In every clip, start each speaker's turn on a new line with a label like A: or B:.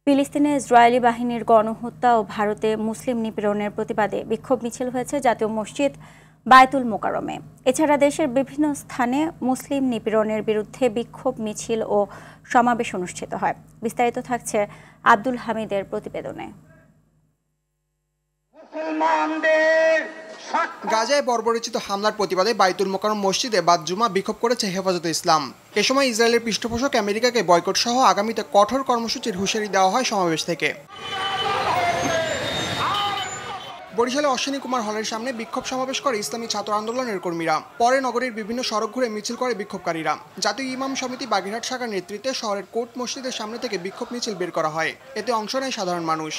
A: ফিলিস্তিনে ইসরায়েলি বাহিনীর গণহত্যা ও ভারতে মুসলিম নিপীড়নের প্রতিবাদে বিক্ষোভ মিছিল হয়েছে জাতীয় মসজিদ বায়তুল মোকাররমে। এছাড়া দেশের বিভিন্ন স্থানে মুসলিম নিপীড়নের বিরুদ্ধে বিক্ষোভ মিছিল ও সমাবেশ অনুষ্ঠিত হয়। বিস্তারিত থাকছে আব্দুল হামিদের প্রতিবেদনে।
B: গাজায় বর্বরোচিত হামলার প্রতিবাদে বায়তুল মোকাররম মসজিদে বাদ জুমা বিক্ষোভ করেছে হেফাজতে ইসলাম। এ সময় ইসরায়েলের পৃষ্ঠপোষক আমেরিকাকে বয়কট সহ আগামীতে কঠোর কর্মসূচির হুঁশিয়ারি দেওয়া হয় সমাবেশ থেকে। বরিশালে অশ্বিনী কুমার হলের সামনে বিক্ষোভ সমাবেশ করে ইসলামী ছাত্র আন্দোলনের কর্মীরা। পরে নগরীর বিভিন্ন সড়ক ঘুরে মিছিল করে বিক্ষোভকারীরা। জাতীয় ইমাম সমিতি বাগেরহাট শাখার নেতৃত্বে শহরের কোর্ট মসজিদের সামনে থেকে বিক্ষোভ মিছিল বের করা হয়। এতে অংশ নেয় সাধারণ মানুষ।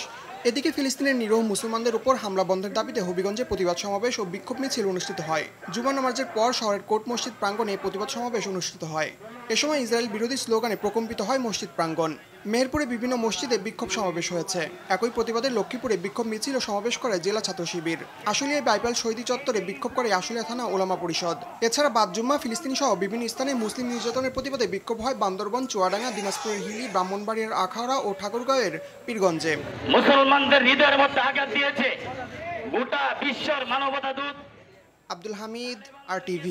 B: এদিকে ফিলিস্তিনের নিরীহ মুসলমানদের উপর হামলা বন্ধের দাবিতে হবিগঞ্জে প্রতিবাদ সমাবেশ ও বিক্ষোভ মিছিল অনুষ্ঠিত হয়। জুমা নামাজের পর শহরের কোর্ট মসজিদ প্রাঙ্গণে প্রতিবাদ সমাবেশ অনুষ্ঠিত হয়। এ সময় ইসরায়েল বিরোধী স্লোগানে প্রকম্পিত হয় মসজিদ প্রাঙ্গণ। মেহেরপুরে বিভিন্ন মসজিদে বিক্ষোভ সমাবেশ হয়েছে। একই প্রতিবাদে লক্ষ্মীপুরে বিক্ষোভ মিছিল ও সমাবেশ করে জেলা ছাত্র শিবির। আশুলিয়ায় বাইপাল শহীদি চত্বরে বিক্ষোভ করে আশুলিয়া থানা ওলামা পরিষদ। এছাড়া বাদ জুম্মা ফিলিস্তিনি সহ বিভিন্ন স্থানে মুসলিম নির্যাতনের প্রতিবাদে বিক্ষোভ হয় বান্দরবান, চুয়াডাঙ্গা, দিনাজপুরের হিলি, ব্রাহ্মণবাড়িয়ার আখাউড়া ও ঠাকুরগাঁওয়ের পীরগঞ্জে।
C: মুসলমানদের হৃদয়ের মধ্যে আঘাত দিয়েছে গোটা বিশ্বের মানবতা দূত
B: আব্দুল হামিদ, RTV।